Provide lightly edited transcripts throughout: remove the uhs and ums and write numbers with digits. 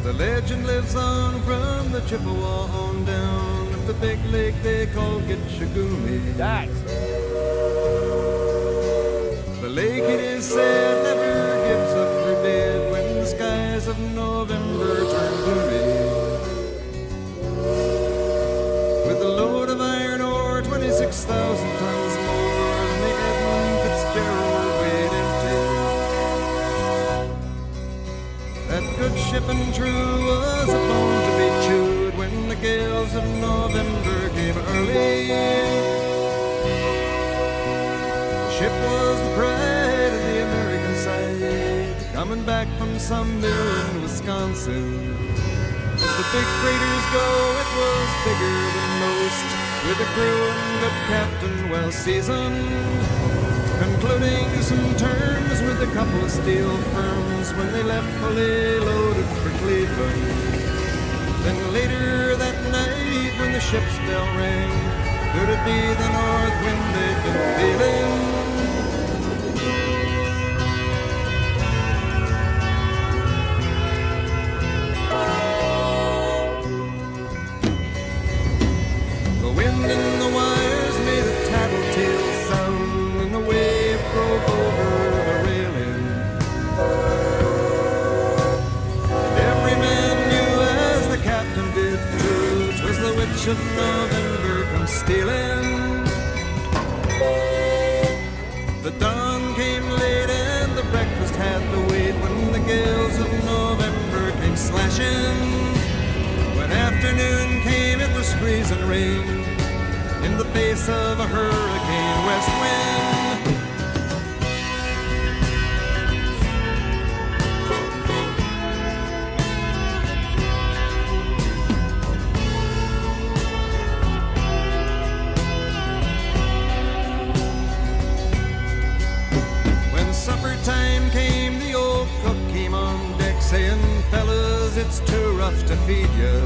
The legend lives on from the Chippewa on down of the big lake they call Gitchagumi. The lake, it is said, never gives up her dead when the skies of November turn gloomy. With a load of iron ore, 26,000 tons more than the Edmund Fitzgerald weighed empty. That good ship and true was a bone to be chewed when the gales of November came early. The ship was the pride of the American side, coming back from some mill in Wisconsin. As the big freighters go, it was bigger than most, with a crew and good captain well seasoned, concluding some terms with a couple of steel firms when they left fully loaded for Cleveland. Then later that night when the ship's bell rang, could it be the north wind they'd been feeling? The wind in the wires made a tattletale sound, and the wave broke over the railing. And every man knew, as the captain did too, 'twas the witch of November come stealing. The dawn came late and the breakfast had to wait when the gales of November came slashing. When afternoon came, it was freezing rain in the face of a hurricane west wind. When supper time came, the old cook came on deck saying, "Fellas, it's too rough to feed you."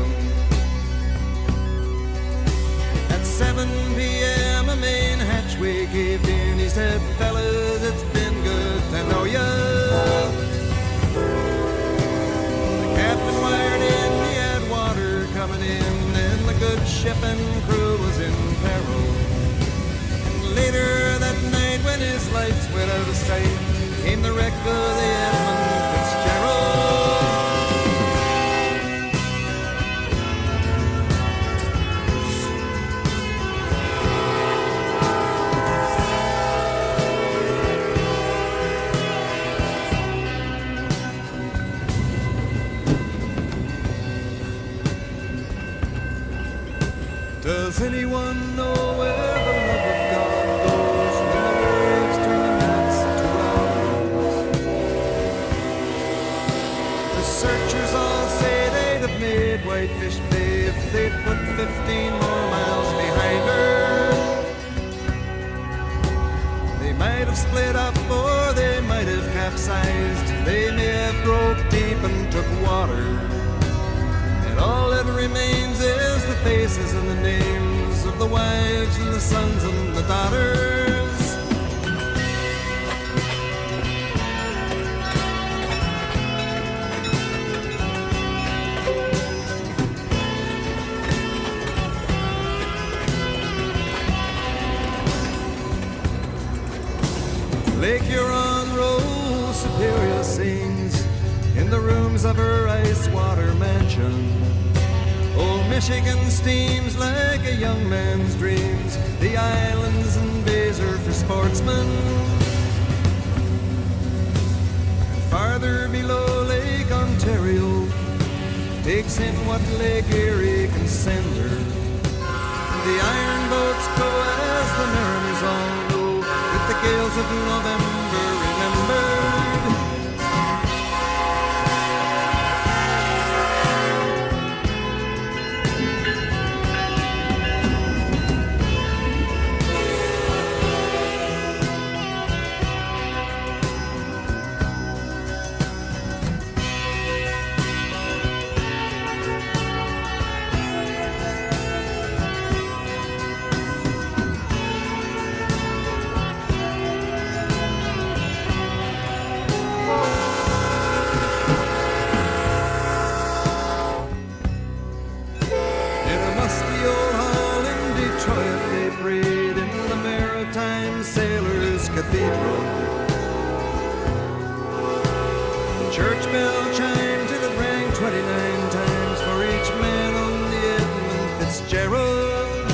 At 7 p.m. a main hatchway caved in. He said, "Fellas, it's been good to know ya." The captain wired in, he had water coming in, and the good ship and crew was in peril. And later that night when his lights went out of sight, came the wreck of the Edmund Fitzgerald. Does anyone know where the love of God goes when the waves turn the nights to hours? The searchers all say they'd have made Whitefish Bay if they'd put 15 more miles behind her. They might have split up or they might have capsized. They may have broke deep and took water. All that remains is the faces and the names of the wives and the sons and the daughters. Lake Huron rolls Superior sings in the rooms of her ice water mansion. Old Michigan steams like a young man's dreams. The islands and bays are for sportsmen. And farther below, Lake Ontario takes in what Lake Erie can send her. The iron boats go, as the mariners all know, with the gales of November remembered. cathedral. The church bell chimed till it rang 29 times for each man on the Edmund Fitzgerald.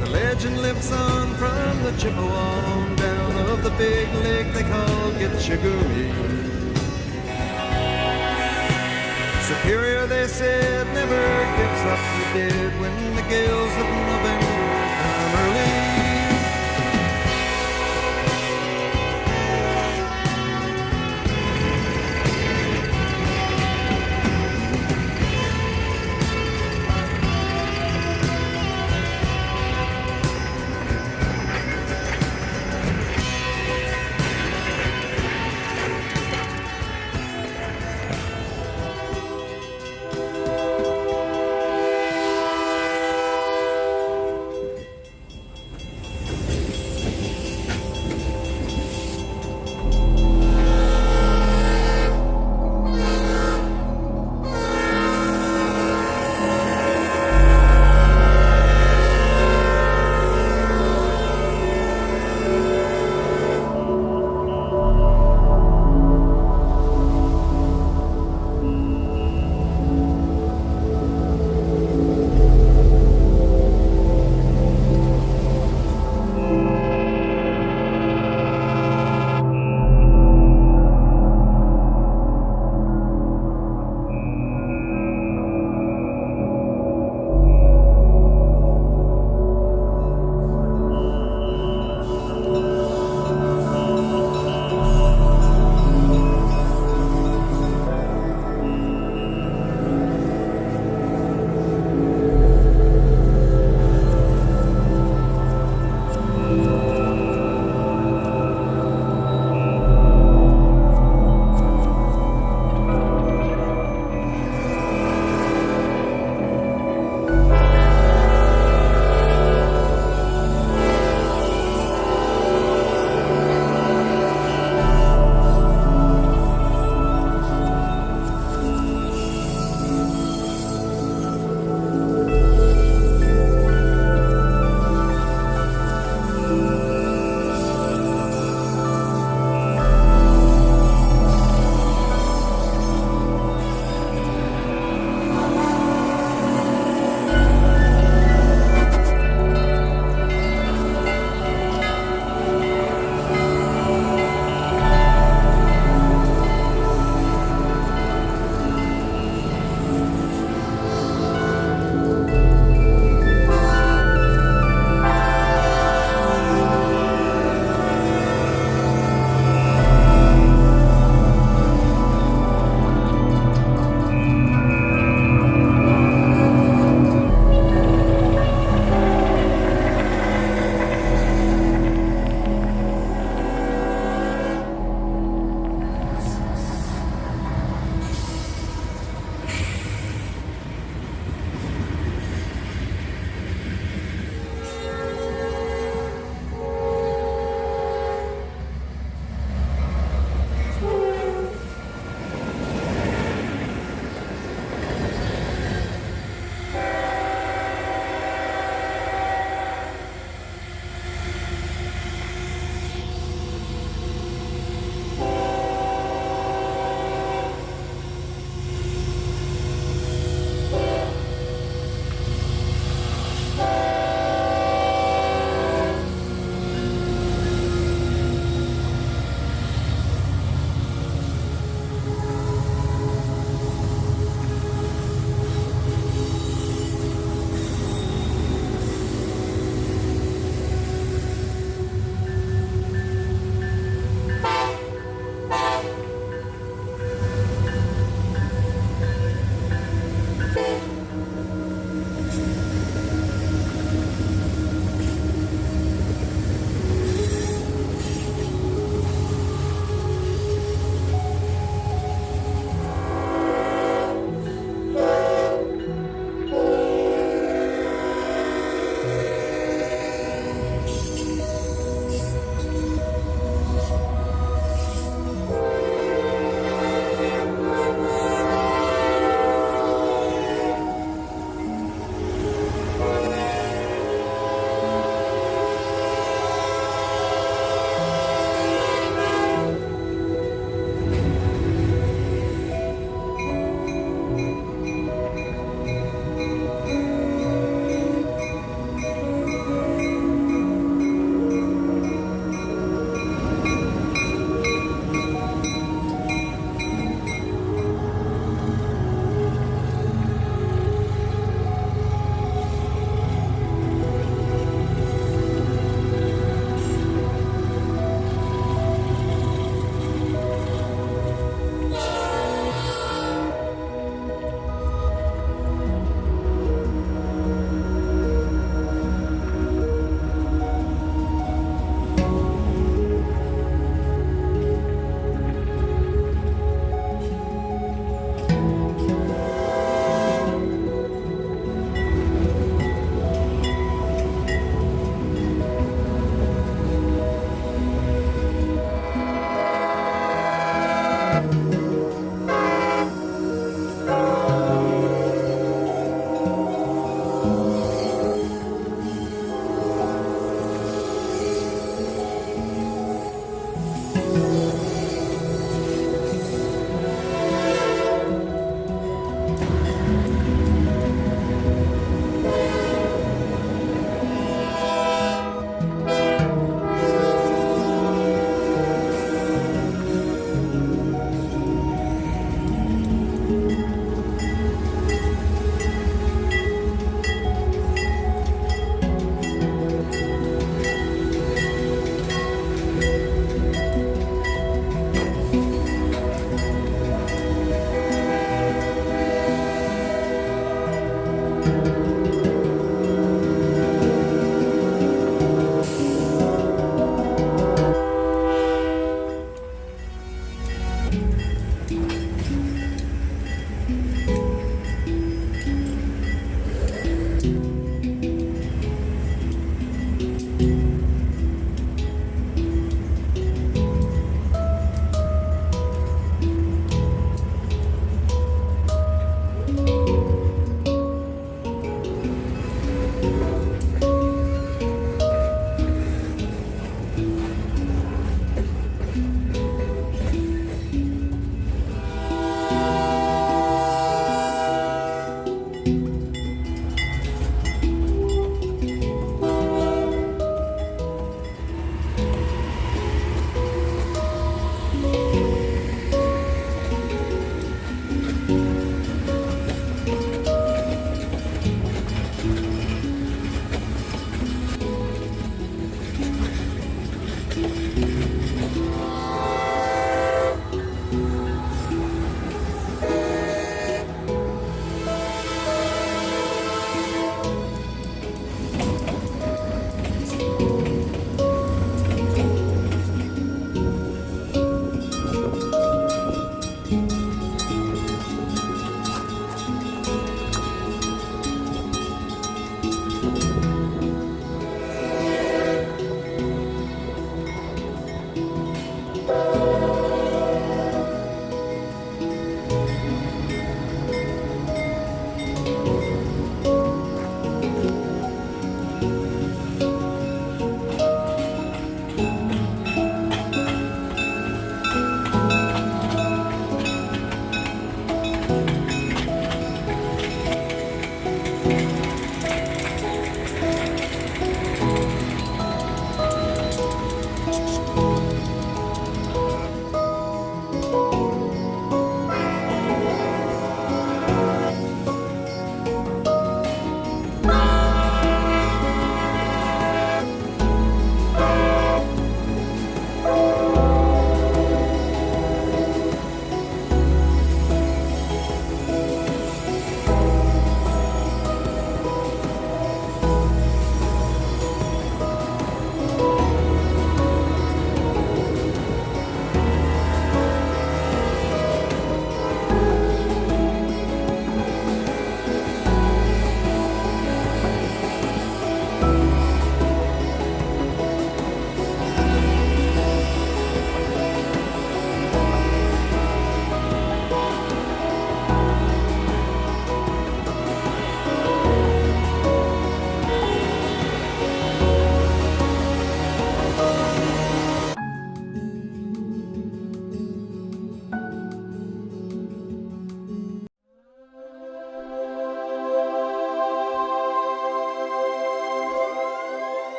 The legend lives on from the Chippewa on down of the big lake they call Gitchagumi. Superior, they said, never gives up the dead when the gales of November come early.